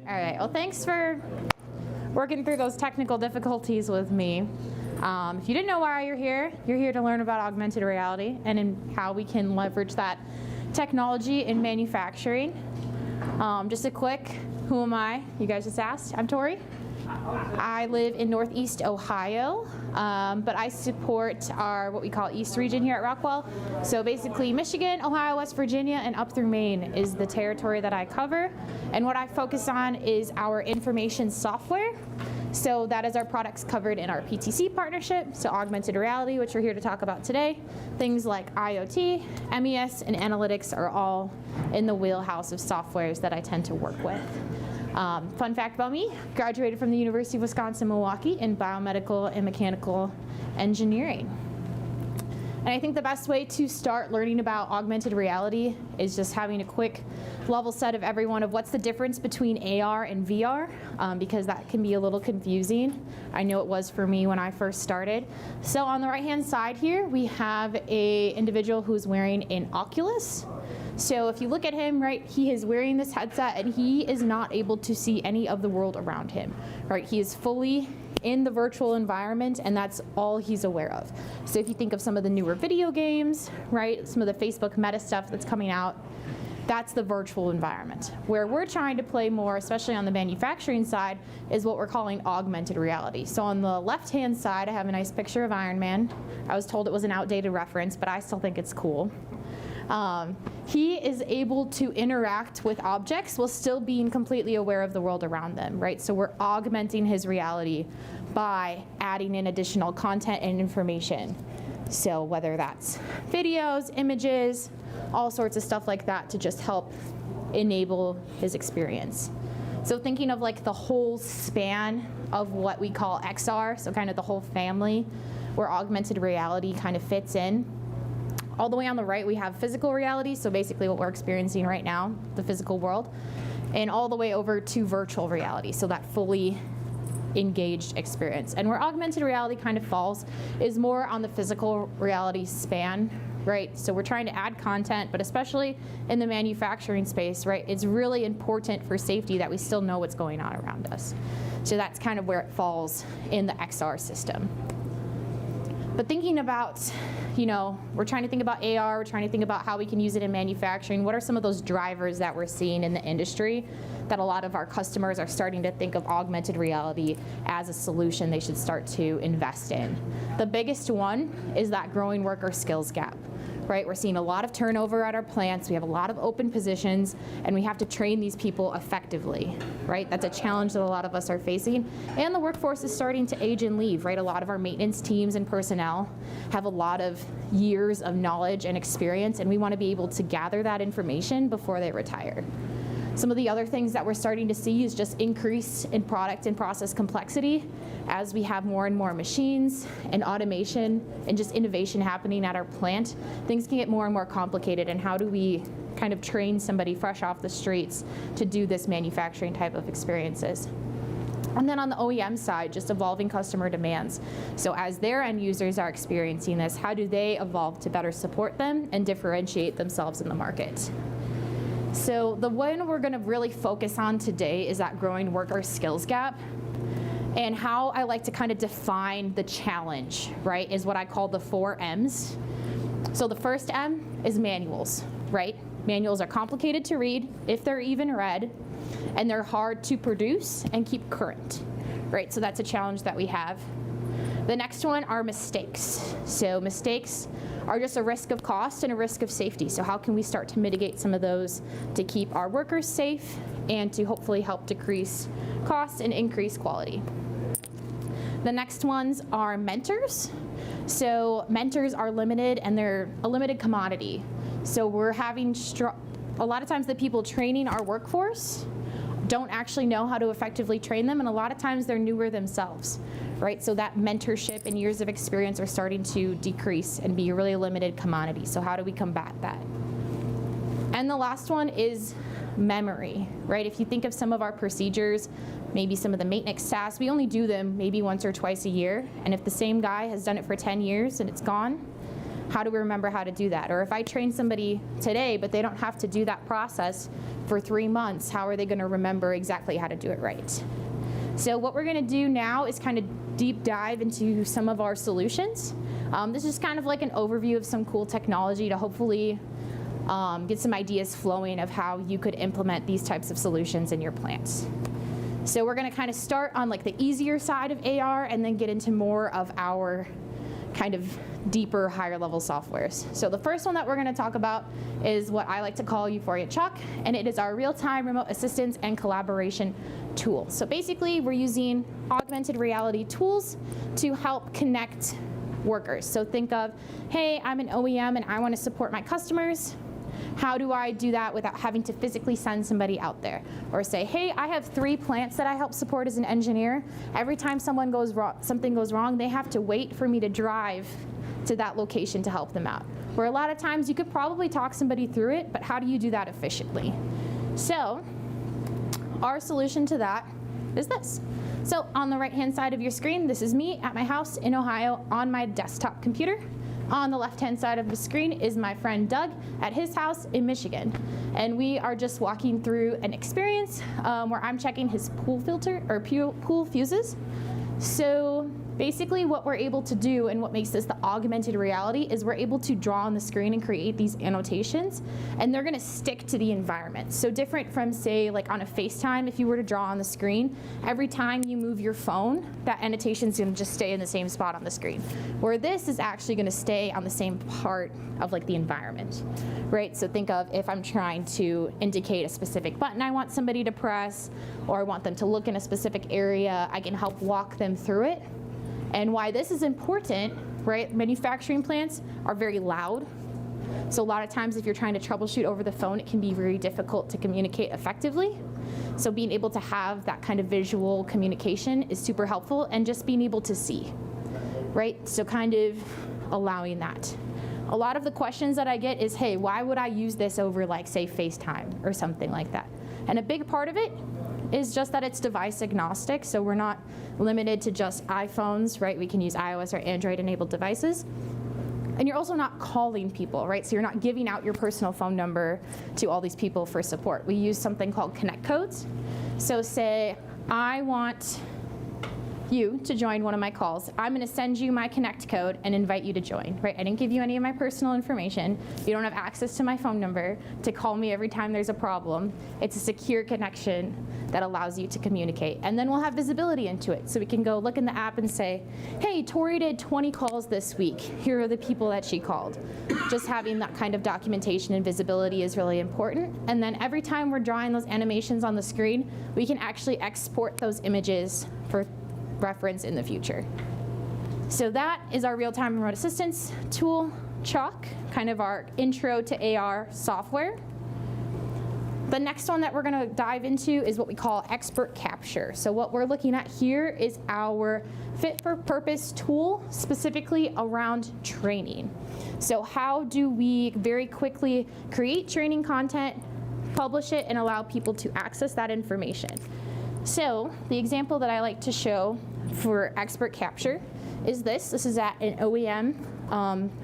All right, well, thanks for working through those technical difficulties with me. If you didn't know why you're here to learn about augmented reality and in how we can leverage that technology in manufacturing. Just a quick, who am I? You guys just asked. I'm Tori. I live in Northeast Ohio, but I support our what we call East region here at Rockwell. So basically Michigan, Ohio, West Virginia, and up through Maine is the territory that I cover. And what I focus on is our information software. So that is our products covered in our PTC partnership, so augmented reality, which we're here to talk about today. Things like IoT, MES, and analytics are all in the wheelhouse of softwares that I tend to work with. Fun fact about me, graduated from the University of Wisconsin-Milwaukee in biomedical and mechanical engineering. And I think the best way to start learning about augmented reality is just having a quick level set of everyone of what's the difference between AR and VR, because that can be a little confusing. I know it was for me when I first started. So on the right-hand side here, we have an individual who's wearing an Oculus. So if you look at him, right, he is wearing this headset and he is not able to see any of the world around him, right? He is fully in the virtual environment and that's all he's aware of. So if you think of some of the newer video games, right, some of the Facebook Meta stuff that's coming out, that's the virtual environment. Where we're trying to play more, especially on the manufacturing side, is what we're calling augmented reality. So on the left-hand side, I have a nice picture of Iron Man. I was told it was an outdated reference, but I still think it's cool. He is able to interact with objects while still being completely aware of the world around them, right? So we're augmenting his reality by adding in additional content and information. So whether that's videos, images, all sorts of stuff like that to just help enable his experience. So thinking of like the whole span of what we call XR, so kind of the whole family where augmented reality kind of fits in. All the way on the right, we have physical reality, so basically what we're experiencing right now, the physical world, and all the way over to virtual reality, so that fully engaged experience. And where augmented reality kind of falls is more on the physical reality span, right? So we're trying to add content, but especially in the manufacturing space, right? It's really important for safety that we still know what's going on around us. So that's kind of where it falls in the XR system. But thinking about, we're trying to think about AR, we're trying to think about how we can use it in manufacturing. What are some of those drivers that we're seeing in the industry that a lot of our customers are starting to think of augmented reality as a solution they should start to invest in? The biggest one is that growing worker skills gap. Right, we're seeing a lot of turnover at our plants, we have a lot of open positions, and we have to train these people effectively, right? That's a challenge that a lot of us are facing. And the workforce is starting to age and leave, right? A lot of our maintenance teams and personnel have a lot of years of knowledge and experience, and we want to be able to gather that information before they retire. Some of the other things that we're starting to see is just increase in product and process complexity as we have more and more machines and automation and just innovation happening at our plant. Things can get more and more complicated, and how do we kind of train somebody fresh off the streets to do this manufacturing type of experiences? And then on the OEM side, just evolving customer demands. So as their end users are experiencing this, how do they evolve to better support them and differentiate themselves in the market? So the one we're going to really focus on today is that growing worker skills gap, and how I like to kind of define the challenge, right, is what I call the 4 M's. So the first M is manuals, right? Manuals are complicated to read, if they're even read, and they're hard to produce and keep current, right? So that's a challenge that we have. The next one are mistakes. So mistakes are just a risk of cost and a risk of safety. So how can we start to mitigate some of those to keep our workers safe and to hopefully help decrease costs and increase quality? The next ones are mentors. So mentors are limited, and they're a limited commodity. So we're having a lot of times the people training our workforce don't actually know how to effectively train them, and a lot of times they're newer themselves, right? So that mentorship and years of experience are starting to decrease and be a really limited commodity. So how do we combat that? And the last one is memory, right? If you think of some of our procedures, maybe some of the maintenance tasks, we only do them maybe once or twice a year, and if the same guy has done it for 10 years and it's gone, how do we remember how to do that? Or if I train somebody today, but they don't have to do that process for 3 months, how are they going to remember exactly how to do it right? So what we're going to do now is kind of deep dive into some of our solutions. This is kind of like an overview of some cool technology to hopefully get some ideas flowing of how you could implement these types of solutions in your plants. So we're going to kind of start on like the easier side of AR and then get into more of our kind of deeper, higher level softwares. So the first one that we're going to talk about is what I like to call Euphoria Chalk, and it is our real-time remote assistance and collaboration tool. So basically we're using augmented reality tools to help connect workers. So think of, hey, I'm an OEM and I want to support my customers. How do I do that without having to physically send somebody out there? Or say, hey, I have 3 plants that I help support as an engineer. Every time something goes wrong, they have to wait for me to drive to that location to help them out. Where a lot of times you could probably talk somebody through it, but how do you do that efficiently? So our solution to that is this. So on the right-hand side of your screen, this is me at my house in Ohio on my desktop computer. On the left-hand side of the screen is my friend Doug at his house in Michigan. And we are just walking through an experience where I'm checking his pool filter or pool fuses. So basically what we're able to do and what makes this the augmented reality is we're able to draw on the screen and create these annotations, and they're gonna stick to the environment. So different from, say, like on a FaceTime, if you were to draw on the screen, every time you move your phone, that annotation's gonna just stay in the same spot on the screen. Where this is actually gonna stay on the same part of like the environment, right? So think of if I'm trying to indicate a specific button I want somebody to press, or I want them to look in a specific area, I can help walk them through it. And why this is important, right? Manufacturing plants are very loud. So a lot of times if you're trying to troubleshoot over the phone, it can be very difficult to communicate effectively. So being able to have that kind of visual communication is super helpful, and just being able to see, right? So kind of allowing that. A lot of the questions that I get is, hey, why would I use this over like, say, FaceTime or something like that? And a big part of it is just that it's device agnostic, so we're not limited to just iPhones, right? We can use iOS or Android-enabled devices. And you're also not calling people, right? So you're not giving out your personal phone number to all these people for support. We use something called connect codes. So say I want you to join one of my calls. I'm going to send you my connect code and invite you to join, right? I didn't give you any of my personal information. You don't have access to my phone number to call me every time there's a problem. It's a secure connection that allows you to communicate. And then we'll have visibility into it. So we can go look in the app and say, hey, Tori did 20 calls this week. Here are the people that she called. Just having that kind of documentation and visibility is really important. And then every time we're drawing those animations on the screen, we can actually export those images for reference in the future. So that is our real-time remote assistance tool, Chalk, kind of our intro to AR software. The next one that we're going to dive into is what we call expert capture. So what we're looking at here is our fit-for-purpose tool specifically around training. So how do we very quickly create training content, publish it, and allow people to access that information? So the example that I like to show for expert capture is this. This is at an OEM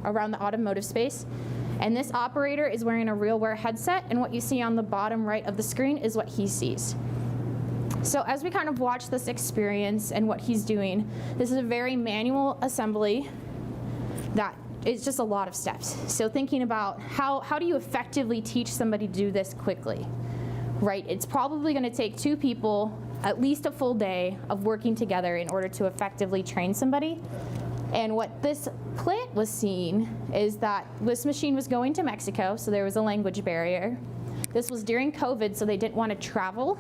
around the automotive space. And this operator is wearing a RealWear headset, and what you see on the bottom right of the screen is what he sees. So as we kind of watch this experience and what he's doing, this is a very manual assembly that is just a lot of steps. So thinking about how do you effectively teach somebody to do this quickly, right? It's probably going to take 2 people at least a full day of working together in order to effectively train somebody. And what this plant was seeing is that this machine was going to Mexico, so there was a language barrier. This was during COVID, so they didn't want to travel.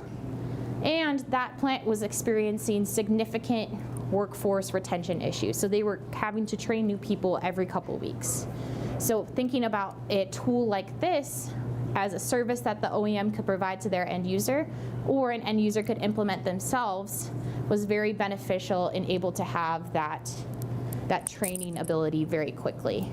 And that plant was experiencing significant workforce retention issues. So they were having to train new people every couple weeks. So thinking about a tool like this as a service that the OEM could provide to their end user, or an end user could implement themselves, was very beneficial and able to have that training ability very quickly.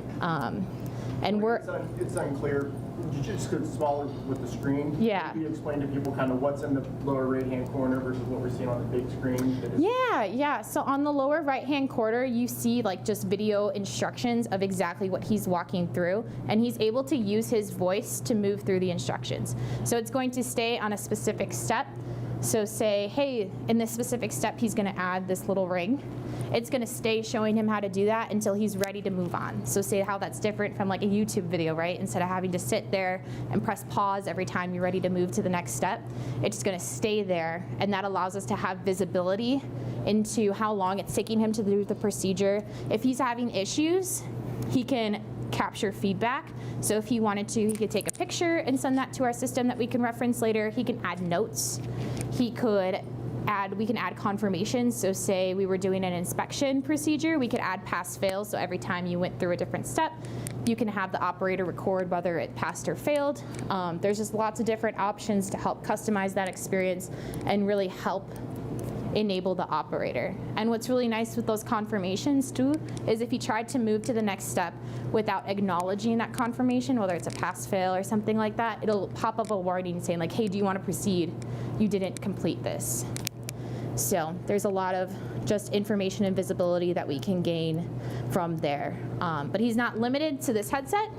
And we're... It's unclear. You just go smaller with the screen. Yeah. Can you explain to people kind of what's in the lower right-hand corner versus what we're seeing on the big screen? Yeah. So on the lower right-hand corner, you see like just video instructions of exactly what he's walking through, and he's able to use his voice to move through the instructions. So it's going to stay on a specific step. So say, hey, in this specific step, he's going to add this little ring. It's going to stay showing him how to do that until he's ready to move on. So say how that's different from like a YouTube video, right? Instead of having to sit there and press pause every time you're ready to move to the next step, it's just going to stay there, and that allows us to have visibility into how long it's taking him to do the procedure. If he's having issues, he can capture feedback. So if he wanted to, he could take a picture and send that to our system that we can reference later. He can add notes. We can add confirmations. So say we were doing an inspection procedure, we could add pass fail. So every time you went through a different step, you can have the operator record whether it passed or failed. There's just lots of different options to help customize that experience and really help enable the operator. And what's really nice with those confirmations too is if you tried to move to the next step without acknowledging that confirmation, whether it's a pass fail or something like that, it'll pop up a warning saying like, hey, do you want to proceed? You didn't complete this. So there's a lot of just information and visibility that we can gain from there. But he's not limited to this headset.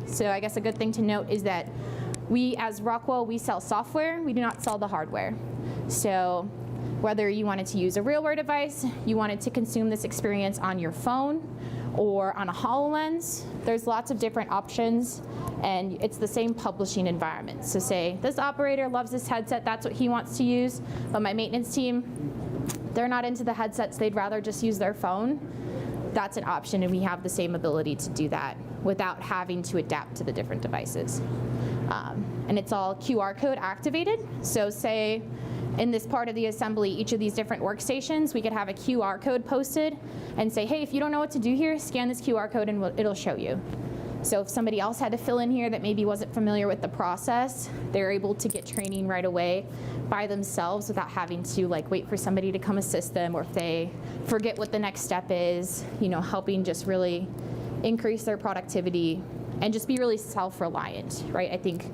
So I guess a good thing to note is that we, as Rockwell, we sell software. We do not sell the hardware. So whether you wanted to use a RealWear device, you wanted to consume this experience on your phone or on a HoloLens, there's lots of different options, and it's the same publishing environment. So say this operator loves this headset, that's what he wants to use, but my maintenance team, they're not into the headsets, they'd rather just use their phone. That's an option, and we have the same ability to do that without having to adapt to the different devices. And it's all QR code activated. So say in this part of the assembly, each of these different workstations, we could have a QR code posted and say, hey, if you don't know what to do here, scan this QR code and it'll show you. So if somebody else had to fill in here that maybe wasn't familiar with the process, they're able to get training right away by themselves without having to like wait for somebody to come assist them, or if they forget what the next step is, helping just really increase their productivity and just be really self-reliant, right? I think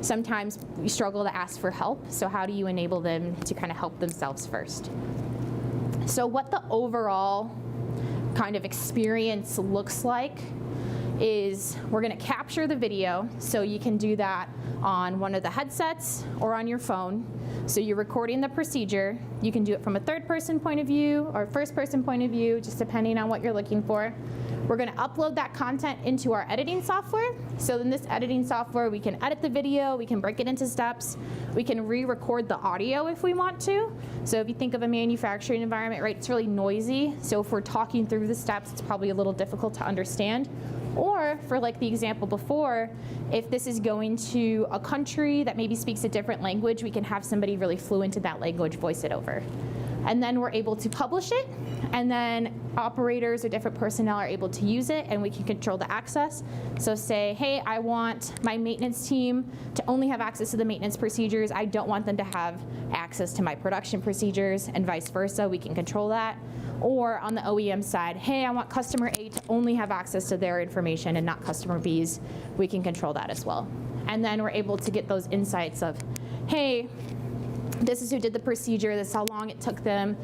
sometimes we struggle to ask for help, so how do you enable them to kind of help themselves first? So what the overall kind of experience looks like is we're going to capture the video, so you can do that on one of the headsets or on your phone. So you're recording the procedure. You can do it from a third-person point of view or first-person point of view, just depending on what you're looking for. We're going to upload that content into our editing software. So in this editing software, we can edit the video, we can break it into steps, we can re-record the audio if we want to. So if you think of a manufacturing environment, right, it's really noisy. So if we're talking through the steps, it's probably a little difficult to understand. Or for like the example before, if this is going to a country that maybe speaks a different language, we can have somebody really fluent in that language voice it over. And then we're able to publish it, and then operators or different personnel are able to use it, and we can control the access. So say, hey, I want my maintenance team to only have access to the maintenance procedures. I don't want them to have access to my production procedures, and vice versa. We can control that. Or on the OEM side, hey, I want customer A to only have access to their information and not customer B's. We can control that as well. And then we're able to get those insights of, hey, this is who did the procedure, this is how long it took them,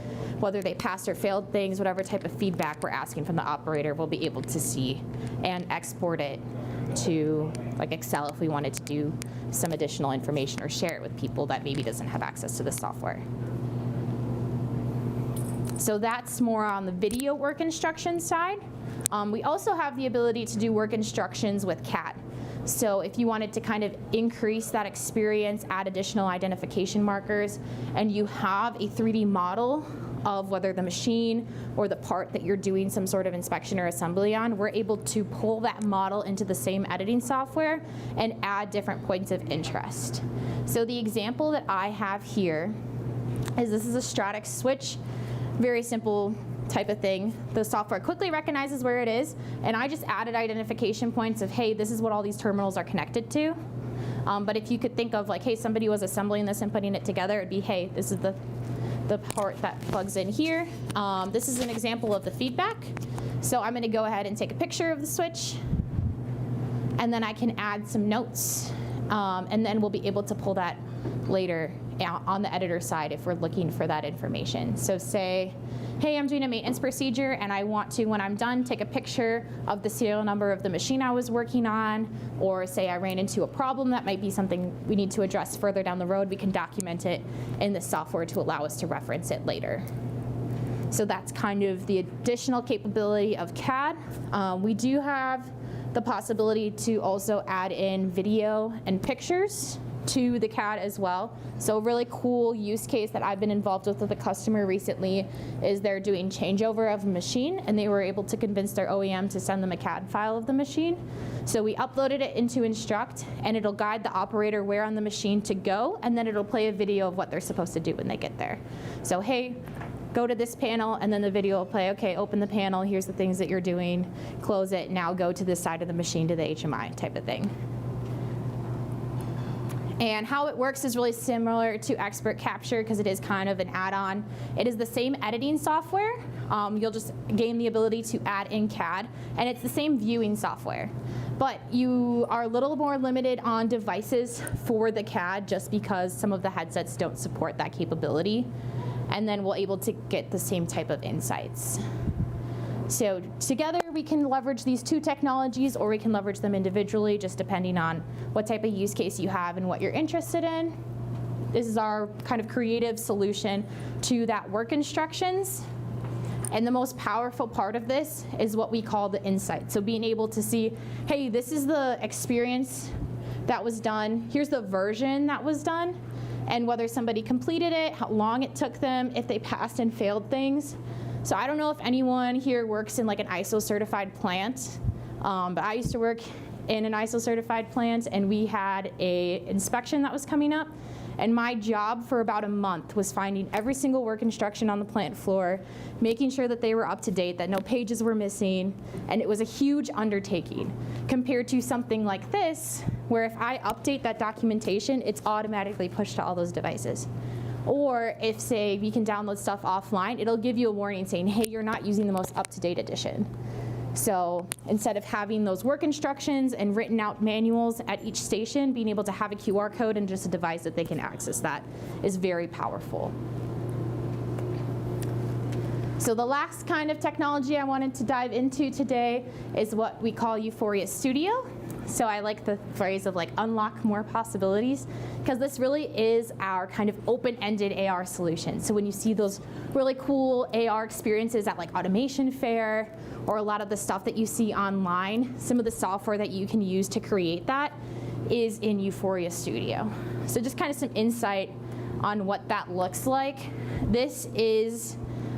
whether they passed or failed things, whatever type of feedback we're asking from the operator, we'll be able to see and export it to like Excel if we wanted to do some additional information or share it with people that maybe doesn't have access to the software. So that's more on the video work instructions side. We also have the ability to do work instructions with CAD. So if you wanted to kind of increase that experience, add additional identification markers, and you have a 3D model of whether the machine or the part that you're doing some sort of inspection or assembly on, we're able to pull that model into the same editing software and add different points of interest. So the example that I have here is this is a Stratix switch, very simple type of thing. The software quickly recognizes where it is, and I just added identification points of, hey, this is what all these terminals are connected to. But if you could think of like, hey, somebody was assembling this and putting it together, it'd be, hey, this is the part that plugs in here. This is an example of the feedback. So I'm going to go ahead and take a picture of the switch. and then I can add some notes, and then we'll be able to pull that later on the editor side if we're looking for that information. So say, hey, I'm doing a maintenance procedure and I want to, when I'm done, take a picture of the serial number of the machine I was working on, or say I ran into a problem that might be something we need to address further down the road, we can document it in the software to allow us to reference it later. So that's kind of the additional capability of CAD. We do have the possibility to also add in video and pictures to the CAD as well. So a really cool use case that I've been involved with a customer recently is they're doing changeover of a machine, and they were able to convince their OEM to send them a CAD file of the machine. So we uploaded it into Instruct, and it'll guide the operator where on the machine to go, and then it'll play a video of what they're supposed to do when they get there. So hey, go to this panel, and then the video will play, okay, open the panel, here's the things that you're doing, close it, now go to this side of the machine to the HMI type of thing. And how it works is really similar to Expert Capture because it is kind of an add-on. It is the same editing software. You'll just gain the ability to add in CAD, and it's the same viewing software. But you are a little more limited on devices for the CAD just because some of the headsets don't support that capability. And then we're able to get the same type of insights. So together we can leverage these two technologies, or we can leverage them individually, just depending on what type of use case you have and what you're interested in. This is our kind of creative solution to that work instructions. And the most powerful part of this is what we call the insight. So being able to see, hey, this is the experience that was done. Here's the version that was done, and whether somebody completed it, how long it took them, if they passed and failed things. So I don't know if anyone here works in like an ISO certified plant, but I used to work in an ISO certified plant, and we had a inspection that was coming up. And my job for about a month was finding every single work instruction on the plant floor, making sure that they were up to date, that no pages were missing, and it was a huge undertaking compared to something like this, where if I update that documentation, it's automatically pushed to all those devices. Or if, say, we can download stuff offline, it'll give you a warning saying, hey, you're not using the most up-to-date edition. So instead of having those work instructions and written out manuals at each station, being able to have a QR code and just a device that they can access that is very powerful. So the last kind of technology I wanted to dive into today is what we call Euphoria Studio. So I like the phrase of like unlock more possibilities, because this really is our kind of open-ended AR solution. So when you see those really cool AR experiences at like Automation Fair, or a lot of the stuff that you see online, some of the software that you can use to create that is in Euphoria Studio. So just kind of some insight on what that looks like. This is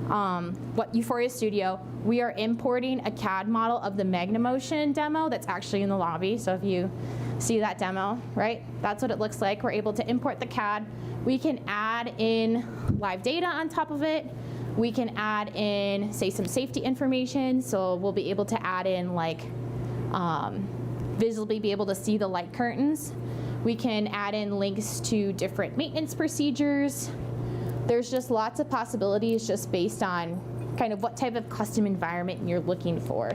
what Euphoria Studio, we are importing a CAD model of the MagnaMotion demo that's actually in the lobby. So if you see that demo, right, that's what it looks like. We're able to import the CAD. We can add in live data on top of it. We can add in, say, some safety information. So we'll be able to add in like visibly be able to see the light curtains. We can add in links to different maintenance procedures. There's just lots of possibilities just based on kind of what type of custom environment you're looking for.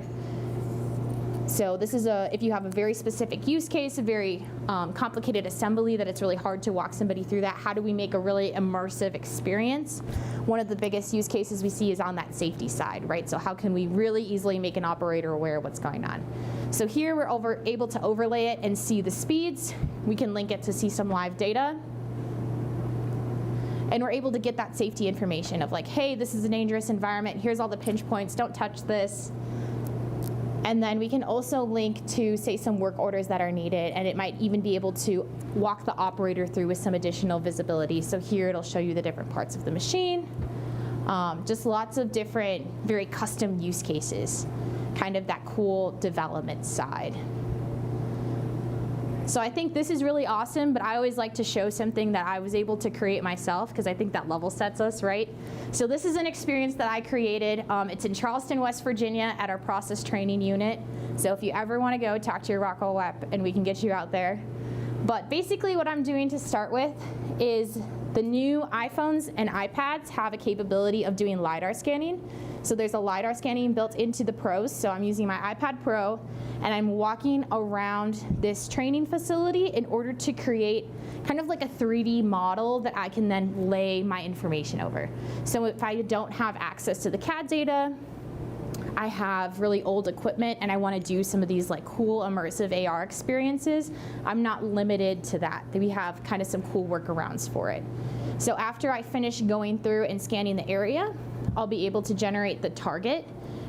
So this is if you have a very specific use case, a very complicated assembly that it's really hard to walk somebody through that, how do we make a really immersive experience? One of the biggest use cases we see is on that safety side, right? So how can we really easily make an operator aware of what's going on? So here we're able to overlay it and see the speeds. We can link it to see some live data. And we're able to get that safety information of like, hey, this is a dangerous environment. Here's all the pinch points. Don't touch this. And then we can also link to, say, some work orders that are needed, and it might even be able to walk the operator through with some additional visibility. So here it'll show you the different parts of the machine. Just lots of different, very custom use cases, kind of that cool development side. So I think this is really awesome, but I always like to show something that I was able to create myself, because I think that level sets us, right? So this is an experience that I created. It's in Charleston, West Virginia at our process training unit. So if you ever want to go, talk to your Rockwell rep and we can get you out there. But basically what I'm doing to start with is The new iPhones and iPads have a capability of doing LiDAR scanning. So there's a LiDAR scanning built into the Pros. So I'm using my iPad Pro, and I'm walking around this training facility in order to create kind of like a 3D model that I can then lay my information over. So if I don't have access to the CAD data, I have really old equipment and I want to do some of these like cool immersive AR experiences, I'm not limited to that. We have kind of some cool workarounds for it. So after I finish going through and scanning the area, I'll be able to generate the target,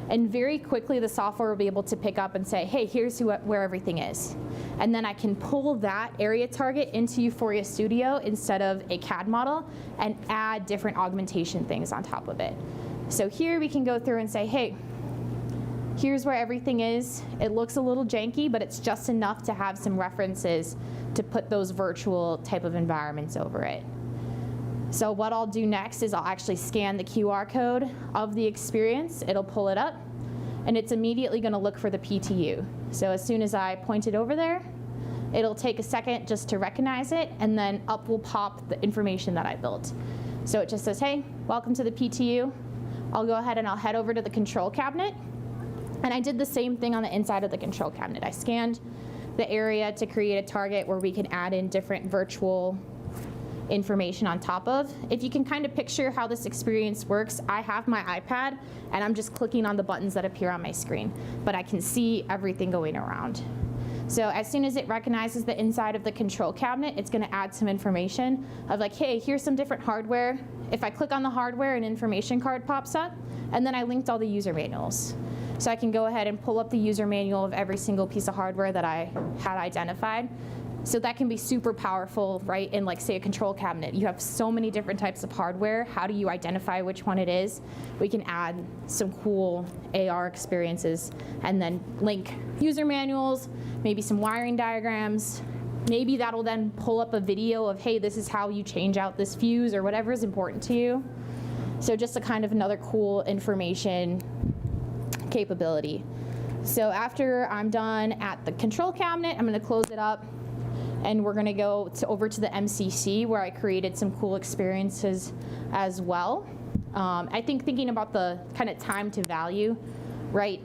and very quickly the software will be able to pick up and say, hey, here's where everything is. And then I can pull that area target into Euphoria Studio instead of a CAD model and add different augmentation things on top of it. So here we can go through and say, hey, here's where everything is. It looks a little janky, but it's just enough to have some references to put those virtual type of environments over it. So what I'll do next is I'll actually scan the QR code of the experience. It'll pull it up, and it's immediately going to look for the PTU. So as soon as I point it over there, it'll take a second just to recognize it, and then up will pop the information that I built. So it just says, hey, welcome to the PTU. I'll go ahead and I'll head over to the control cabinet. And I did the same thing on the inside of the control cabinet. I scanned the area to create a target where we can add in different virtual information on top of. If you can kind of picture how this experience works, I have my iPad and I'm just clicking on the buttons that appear on my screen, but I can see everything going around. So as soon as it recognizes the inside of the control cabinet, it's going to add some information of like, hey, here's some different hardware. If I click on the hardware, an information card pops up, and then I linked all the user manuals. So I can go ahead and pull up the user manual of every single piece of hardware that I had identified. So that can be super powerful, right? In like, say, a control cabinet. You have so many different types of hardware. How do you identify which one it is? We can add some cool AR experiences and then link user manuals, maybe some wiring diagrams. Maybe that'll then pull up a video of, hey, this is how you change out this fuse or whatever is important to you. So just a kind of another cool information capability. So after I'm done at the control cabinet, I'm going to close it up, and we're going to go over to the MCC where I created some cool experiences as well. I think thinking about the kind of time to value, right?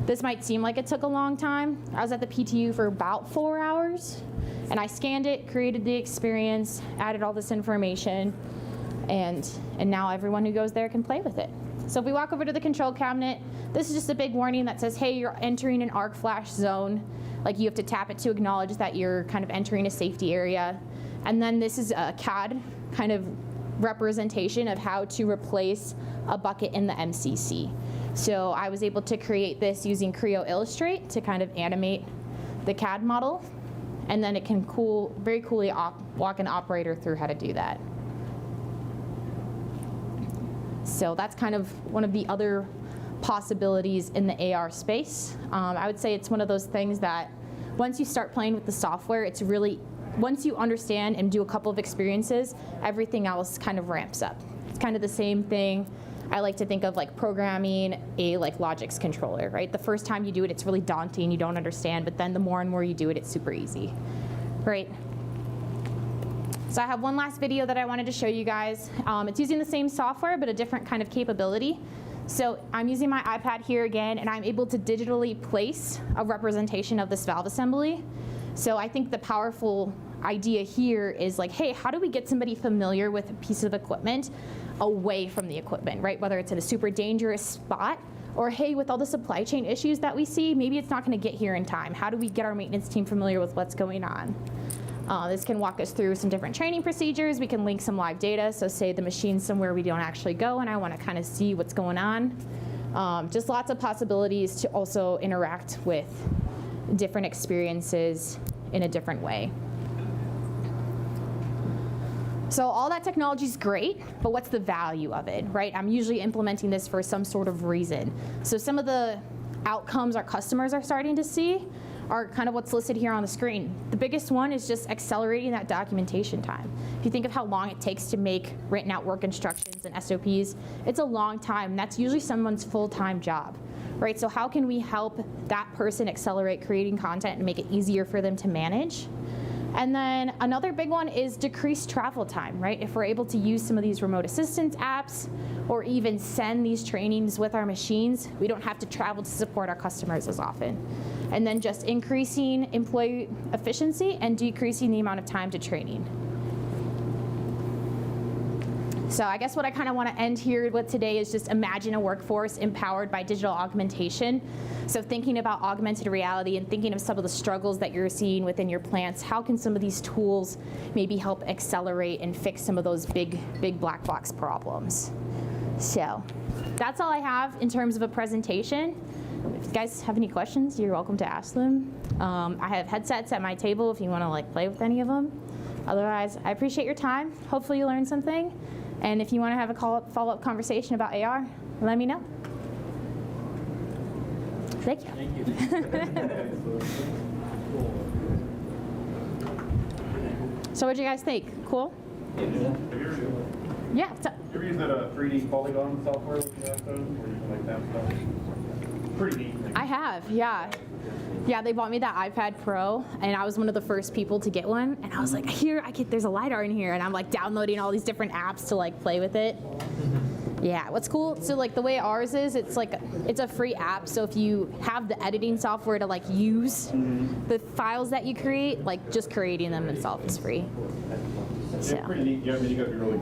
This might seem like it took a long time. I was at the PTU for about 4 hours, and I scanned it, created the experience, added all this information, and now everyone who goes there can play with it. So if we walk over to the control cabinet, this is just a big warning that says, hey, you're entering an arc flash zone. Like, you have to tap it to acknowledge that you're kind of entering a safety area. And then this is a CAD kind of representation of how to replace a bucket in the MCC. So I was able to create this using Creo Illustrate to kind of animate the CAD model. And then it can very coolly walk an operator through how to do that. So that's kind of one of the other possibilities in the AR space. I would say it's one of those things that once you start playing with the software, it's really, once you understand and do a couple of experiences, everything else kind of ramps up. It's kind of the same thing. I like to think of like programming a like Logix controller, right? The first time you do it, it's really daunting, you don't understand, but then the more and more you do it, it's super easy, right? So I have one last video that I wanted to show you guys. It's using the same software, but a different kind of capability. So I'm using my iPad here again, and I'm able to digitally place a representation of this valve assembly. So I think the powerful idea here is like, hey, how do we get somebody familiar with a piece of equipment away from the equipment, right? Whether it's in a super dangerous spot, or hey, with all the supply chain issues that we see, maybe it's not going to get here in time. How do we get our maintenance team familiar with what's going on? This can walk us through some different training procedures. We can link some live data. So say the machine's somewhere we don't actually go and I want to kind of see what's going on. Just lots of possibilities to also interact with different experiences in a different way. So all that technology is great, but what's the value of it, right? I'm usually implementing this for some sort of reason. So some of the outcomes our customers are starting to see are kind of what's listed here on the screen. The biggest one is just accelerating that documentation time. If you think of how long it takes to make written out work instructions and SOPs, it's a long time. That's usually someone's full-time job, right? So how can we help that person accelerate creating content and make it easier for them to manage? And then another big one is decreased travel time, right? If we're able to use some of these remote assistance apps or even send these trainings with our machines, we don't have to travel to support our customers as often. And then just increasing employee efficiency and decreasing the amount of time to training. So I guess what I kind of want to end here with today is just imagine a workforce empowered by digital augmentation. So thinking about augmented reality and thinking of some of the struggles that you're seeing within your plants, how can some of these tools maybe help accelerate and fix some of those big black box problems? So that's all I have in terms of a presentation. If you guys have any questions, you're welcome to ask them. I have headsets at my table if you want to like play with any of them. Otherwise, I appreciate your time. Hopefully you learned something. And if you want to have a follow-up conversation about AR, let me know. Thank you. Thank you. So what do you guys think? Cool? Yeah. You ever use that 3D polygon software looking at those, or anything like that stuff? Pretty neat. I have, yeah. Yeah, they bought me that iPad Pro, and I was one of the first people to get one. And I was like, there's a LiDAR in here, and I'm like downloading all these different apps to like play with it. Yeah, what's cool, so like the way ours is, it's a free app, so if you have the editing software to like use the files that you create, like just creating them itself is free. It's pretty neat. Yeah, I mean, you got to be really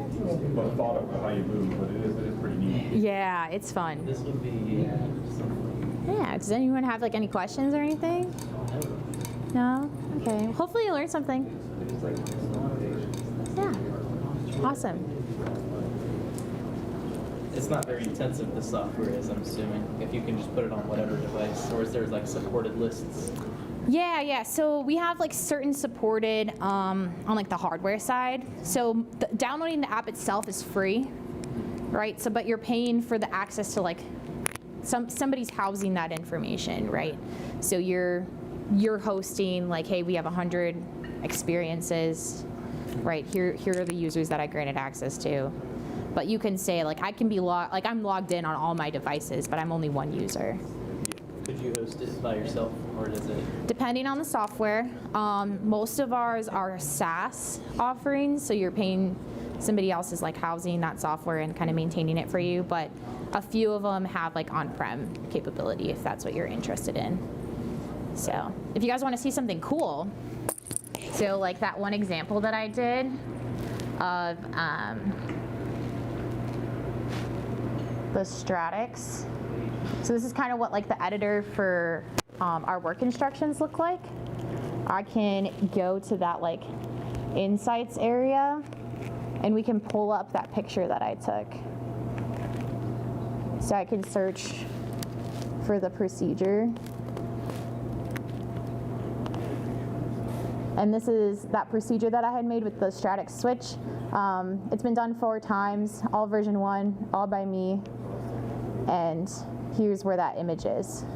well thought of how you move, but it is pretty neat. Yeah, it's fun. This would be Yeah, does anyone have like any questions or anything? No? Okay, hopefully you learned something. Yeah, awesome. It's not very intensive, the software is, I'm assuming, if you can just put it on whatever device, or is there like supported lists? Yeah, so we have like certain supported on like the hardware side. So downloading the app itself is free, right? So, but you're paying for the access to like, somebody's housing that information, right? So you're hosting like, hey, we have 100 experiences, right? Here are the users that I granted access to. But you can say like, I can be I'm logged in on all my devices, but I'm only one user. Could you host it by yourself, or does it? Depending on the software, most of ours are SaaS offerings, so you're paying somebody else's like housing that software and kind of maintaining it for you, but a few of them have like on-prem capability if that's what you're interested in. So if you guys want to see something cool, so like that one example that I did of the Stratix. So this is kind of what like the editor for our work instructions look like. I can go to that like insights area and we can pull up that picture that I took. So I can search for the procedure. And this is that procedure that I had made with the Stratix switch. It's been done 4 times, all version 1, all by me. And here's where that image is.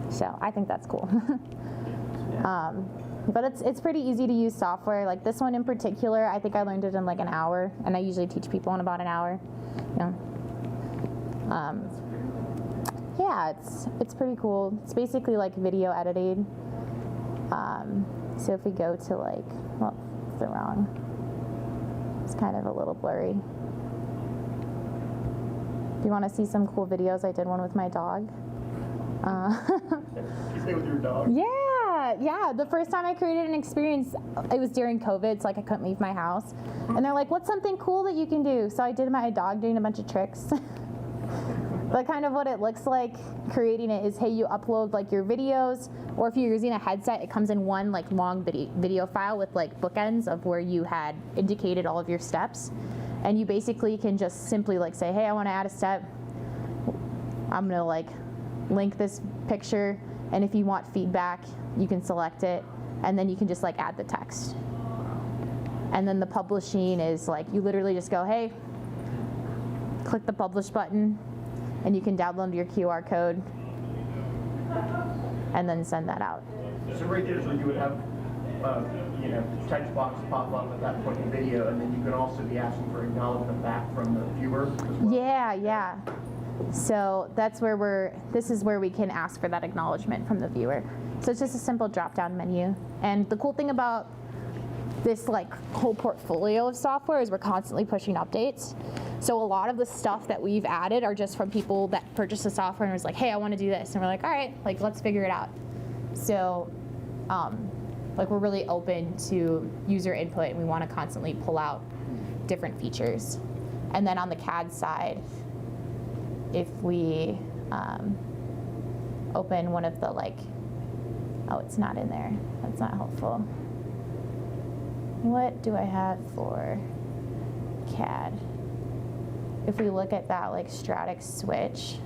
So I think that's cool. But it's pretty easy to use software. Like this one in particular, I think I learned it in like an hour, and I usually teach people in about an hour. Yeah, it's pretty cool. It's basically like video edited. So if we go to like, well, it's the wrong. It's kind of a little blurry. If you want to see some cool videos, I did one with my dog. You stay with your dog? Yeah. The first time I created an experience, it was during COVID, so like I couldn't leave my house. And they're like, what's something cool that you can do? So I did my dog doing a bunch of tricks. But kind of what it looks like creating it is, hey, you upload like your videos, or if you're using a headset, it comes in one like long video file with like bookends of where you had indicated all of your steps. And you basically can just simply like say, hey, I want to add a step. I'm going to like link this picture. And if you want feedback, you can select it. And then you can just like add the text. And then the publishing is like, you literally just go, hey, click the publish button. And you can download your QR code. And then send that out. So right there, so you would have text box pop up at that point in video, and then you can also be asking for acknowledgement back from the viewer as well. Yeah. So that's where this is where we can ask for that acknowledgement from the viewer. So it's just a simple drop-down menu. And the cool thing about this like whole portfolio of software is we're constantly pushing updates. So a lot of the stuff that we've added are just from people that purchased the software and was like, hey, I want to do this. And we're like, all right, like let's figure it out. So like we're really open to user input and we want to constantly pull out different features. And then on the CAD side, if we open one of the like, oh, it's not in there. That's not helpful. What do I have for CAD? If we look at that like static switch,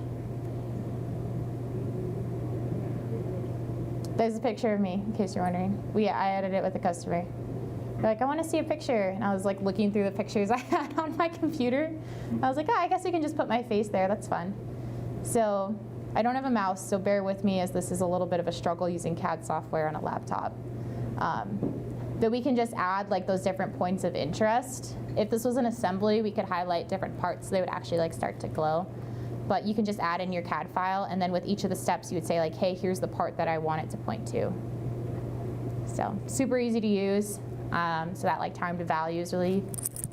there's a picture of me, in case you're wondering. I edited it with a customer. They're like, I want to see a picture. And I was like looking through the pictures I had on my computer. I was like, oh, I guess we can just put my face there. That's fun. So I don't have a mouse, so bear with me as this is a little bit of a struggle using CAD software on a laptop. But we can just add like those different points of interest. If this was an assembly, we could highlight different parts so they would actually like start to glow. But you can just add in your CAD file, and then with each of the steps, you would say like, hey, here's the part that I want it to point to. So super easy to use. So that like time to value is really,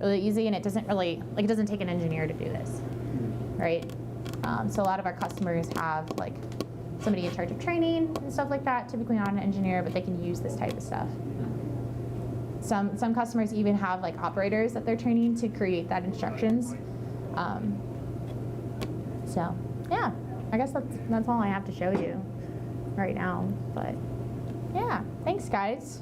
really easy, and it doesn't really, like it doesn't take an engineer to do this, right? So a lot of our customers have like somebody in charge of training and stuff like that, typically not an engineer, but they can use this type of stuff. Some customers even have like operators that they're training to create that instructions. So yeah, I guess that's all I have to show you right now, but yeah, thanks guys.